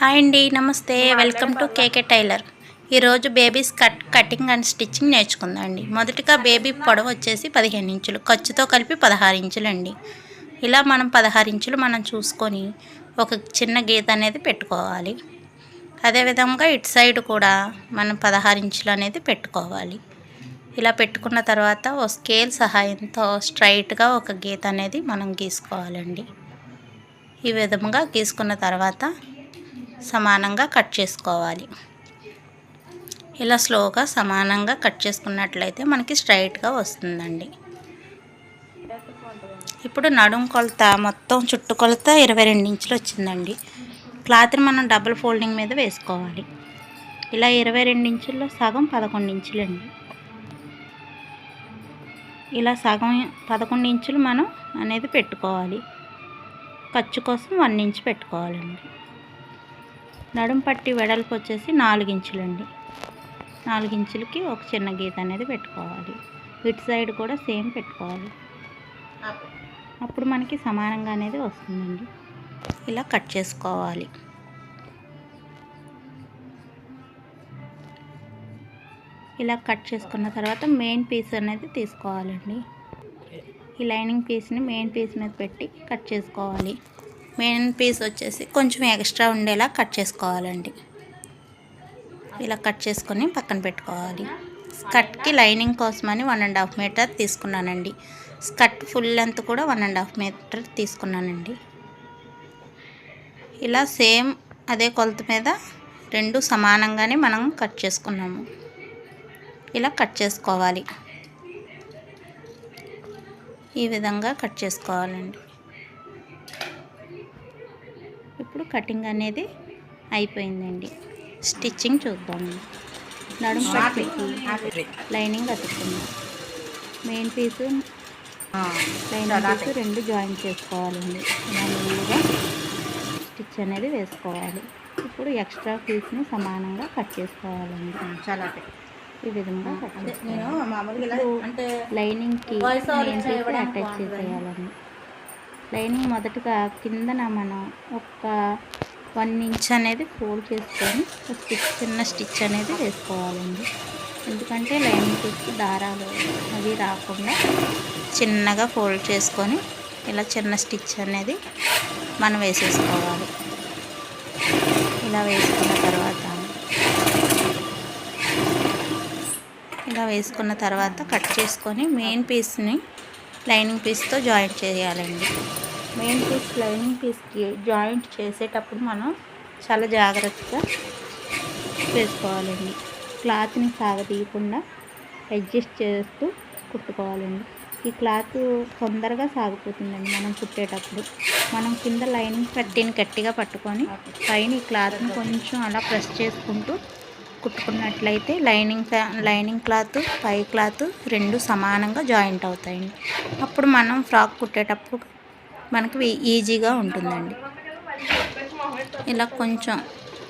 Hi అండి, నమస్తే. Welcome to KK tailor. ఈరోజు బేబీస్ కటింగ్ అండ్ స్టిచ్చింగ్ నేర్చుకుందాం అండి. మొదటిగా బేబీ పొడవు వచ్చేసి 15 ఇంచులు, ఖర్చుతో కలిపి 16 ఇంచులు అండి. ఇలా మనం 16 ఇంచులు మనం చూసుకొని ఒక చిన్న గీత అనేది పెట్టుకోవాలి. అదేవిధంగా ఇటు సైడ్ కూడా మనం 16 ఇంచులు అనేది పెట్టుకోవాలి. ఇలా పెట్టుకున్న తర్వాత ఓ స్కేల్ సహాయంతో స్ట్రైట్గా ఒక గీత అనేది మనం గీసుకోవాలండి. ఈ విధంగా గీసుకున్న తర్వాత సమానంగా కట్ చేసుకోవాలి. ఇలా స్లోగా సమానంగా కట్ చేసుకున్నట్లయితే మనకి స్ట్రైట్గా వస్తుందండి. ఇప్పుడు నడుం కొలత మొత్తం చుట్టు కొలత 22 ఇంచులు వచ్చిందండి. క్లాత్ని మనం డబుల్ ఫోల్డింగ్ మీద వేసుకోవాలి. ఇలా 22 ఇంచుల్లో సగం 11 ఇంచులండి. ఇలా సగం 11 ఇంచులు మనం అనేది పెట్టుకోవాలి. ఖర్చు కోసం 1 ఇంచు పెట్టుకోవాలండి. నడుం పట్టి వెడల్పు వచ్చేసి 4 ఇంచులండి. 4 ఇంచులకి ఒక చిన్న గీత అనేది పెట్టుకోవాలి. ఇటు సైడ్ కూడా సేమ్ పెట్టుకోవాలి. అప్పుడు మనకి సమానంగా అనేది వస్తుందండి. ఇలా కట్ చేసుకోవాలి. ఇలా కట్ చేసుకున్న తర్వాత మెయిన్ పీస్ అనేది తీసుకోవాలండి. ఈ లైనింగ్ పీస్ని మెయిన్ పీస్ మీద పెట్టి కట్ చేసుకోవాలి. మెయిన్ పీస్ వచ్చేసి కొంచెం ఎక్స్ట్రా ఉండేలా కట్ చేసుకోవాలండి. ఇలా కట్ చేసుకొని పక్కన పెట్టుకోవాలి. స్కర్ట్కి లైనింగ్ కోసమని 1.5 మీటర్ తీసుకున్నానండి. స్కర్ట్ ఫుల్ లెంత్ కూడా 1.5 మీటర్ తీసుకున్నానండి. ఇలా సేమ్ అదే కొలత మీద రెండు సమానంగానే మనం కట్ చేసుకున్నాము. ఇలా కట్ చేసుకోవాలి. ఈ విధంగా కట్ చేసుకోవాలండి. ఇప్పుడు కటింగ్ అనేది అయిపోయిందండి. స్టిచ్చింగ్ చూద్దాము. నడుం పట్టికి లైనింగ్ అతుక్కుందాం. మెయిన్ పీసు లైనింగ్ పీసు రెండు జాయిన్ చేసుకోవాలండి. మామూలుగా స్టిచ్ అనేది వేసుకోవాలి. ఇప్పుడు ఎక్స్ట్రా పీస్ని సమానంగా కట్ చేసుకోవాలండి. ఈ విధంగా కట్ చేసుకోవాలి. లైనింగ్కి మెయిన్ పీస్ అటాచ్ చేసేయాలండి. లైనింగ్ మొదటగా కిందన మనం ఒక 1 ఇంచ్ అనేది ఫోల్డ్ చేసుకొని చిన్న స్టిచ్ అనేది వేసుకోవాలండి. ఎందుకంటే లైనింగ్ పీస్కి దారాలు అవి రాకుండా చిన్నగా ఫోల్డ్ చేసుకొని ఇలా చిన్న స్టిచ్ అనేది మనం వేసేసుకోవాలి. ఇలా వేసుకున్న తర్వాత కట్ చేసుకొని మెయిన్ పీస్ని లైనింగ్ పీస్తో జాయింట్ చేయాలండి. మెయిన్ పీస్ లైనింగ్ పీస్కి జాయింట్ చేసేటప్పుడు మనం చాలా జాగ్రత్తగా వేసుకోవాలండి. క్లాత్ని సాగదీయకుండా అడ్జస్ట్ చేస్తూ కుట్టుకోవాలండి. ఈ క్లాత్ తొందరగా సాగిపోతుందండి మనం కుట్టేటప్పుడు. మనం కింద లైనింగ్ పట్టీని గట్టిగా పట్టుకొని పైన ఈ క్లాత్ని కొంచెం అలా ప్రెస్ చేసుకుంటూ కుట్టుకున్నట్లయితే లైనింగ్ క్లాత్ పై క్లాత్ రెండు సమానంగా జాయింట్ అవుతాయండి. అప్పుడు మనం ఫ్రాక్ కుట్టేటప్పుడు మనకి ఈజీగా ఉంటుందండి. ఇలా కొంచెం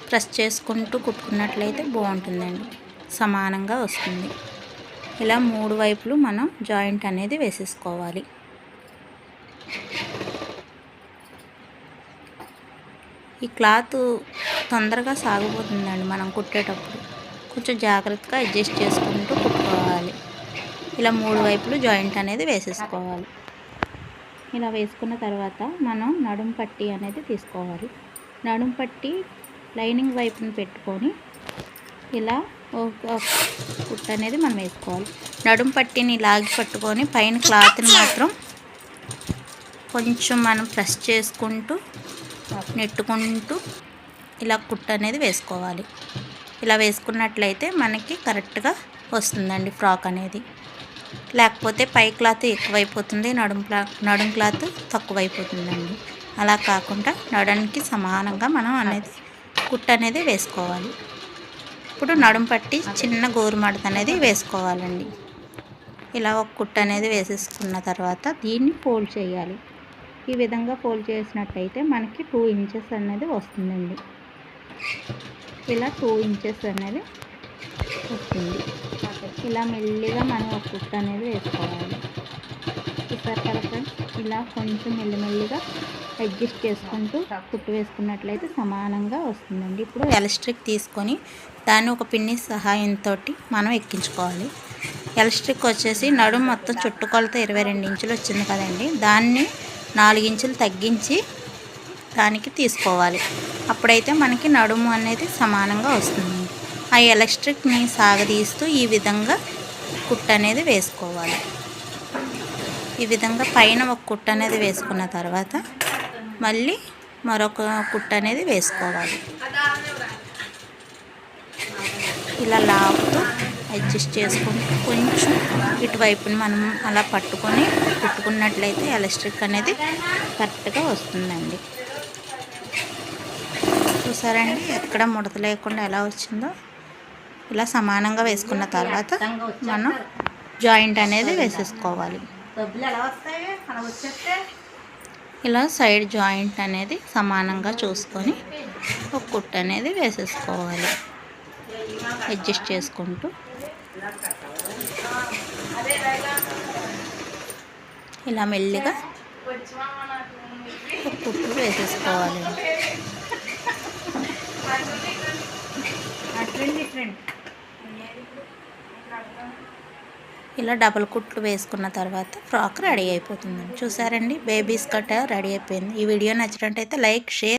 ప్రెస్ చేసుకుంటూ కుట్టుకున్నట్లయితే బాగుంటుందండి, సమానంగా వస్తుంది. ఇలా 3 వైపులు మనం జాయింట్ అనేది వేసేసుకోవాలి. ఈ క్లాత్ తొందరగా సాగిపోతుందండి మనం కుట్టేటప్పుడు. కొంచెం జాగ్రత్తగా అడ్జస్ట్ చేసుకుంటూ కుట్టుకోవాలి. ఇలా 3 వైపులు జాయింట్ అనేది వేసేసుకోవాలి. ఇలా వేసుకున్న తర్వాత మనం నడుం పట్టీ అనేది తీసుకోవాలి. నడుం పట్టీ లైనింగ్ వైపుని పెట్టుకొని ఇలా ఒక కుట్టు అనేది మనం వేసుకోవాలి. నడుం పట్టీని లాగి పట్టుకొని పైన క్లాత్ని మాత్రం కొంచెం మనం ప్రెస్ చేసుకుంటూ నెట్టుకుంటూ ఇలా కుట్టు అనేది వేసుకోవాలి. ఇలా వేసుకున్నట్లయితే మనకి కరెక్ట్గా వస్తుందండి ఫ్రాక్ అనేది. లేకపోతే పై క్లాత్ ఎక్కువైపోతుంది, నడుం క్లాత్ తక్కువైపోతుందండి. అలా కాకుండా నడుంకి సమానంగా మనం అనేది కుట్టు అనేది వేసుకోవాలి. ఇప్పుడు నడుం పట్టి చిన్న గోరుమడత అనేది వేసుకోవాలండి. ఇలా ఒక కుట్టు అనేది వేసేసుకున్న తర్వాత దీన్ని ఫోల్డ్ చేయాలి. ఈ విధంగా ఫోల్డ్ చేసినట్టయితే మనకి 2 ఇంచెస్ అనేది వస్తుందండి. ఇలా 2 ఇంచెస్ అనేది వస్తుంది. ఇలా మెల్లిగా మనం ఒక కుట్టు అనేది వేసుకోవాలి. చూసారు కదా ఫ్రెండ్స్, ఇలా కొంచెం మెల్లిమెల్లిగా అడ్జస్ట్ చేసుకుంటూ కుట్టు వేసుకున్నట్లయితే సమానంగా వస్తుందండి. ఇప్పుడు ఎలాస్టిక్ తీసుకొని దాన్ని ఒక పిన్ని సహాయంతో మనం ఎక్కించుకోవాలి. ఎలాస్టిక్ వచ్చేసి నడుము మొత్తం చుట్టుకొలత 22 ఇంచులు వచ్చింది కదండి, దాన్ని 4 ఇంచులు తగ్గించి దానికి తీసుకోవాలి. అప్పుడైతే మనకి నడుము అనేది సమానంగా వస్తుంది. ఆ ఎలాస్టిక్ని సాగదీస్తూ ఈ విధంగా కుట్టు అనేది వేసుకోవాలి. ఈ విధంగా పైన ఒక కుట్టు అనేది వేసుకున్న తర్వాత మళ్ళీ మరొక కుట్టు అనేది వేసుకోవాలి. ఇలా లాగుతూ అడ్జస్ట్ చేసుకుంటూ కొంచెం ఇటువైపుని మనం అలా పట్టుకొని కుట్టుకున్నట్లయితే ఎలాస్టిక్ అనేది కరెక్ట్గా వస్తుందండి. చూసారండి ఎక్కడ ముడత లేకుండా ఎలా వచ్చిందో. ఇలా సమానంగా వేసుకున్న తర్వాత మనం జాయింట్ అనేది వేసేసుకోవాలి. ఇలా సైడ్ జాయింట్ అనేది సమానంగా చూసుకొని ఒక కుట్టు అనేది వేసేసుకోవాలి అడ్జస్ట్ చేసుకుంటూ. ఇలా మెల్లిగా ఒక కుట్టు వేసేసుకోవాలి. ఇలా డబుల్ కుట్లు వేసుకున్న తర్వాత ఫ్రాక్ రెడీ అయిపోతుంది. చూసారండి, బేబీస్ కట్ రెడీ అయిపోయింది. ఈ వీడియో నచ్చినట్టయితే లైక్, షేర్.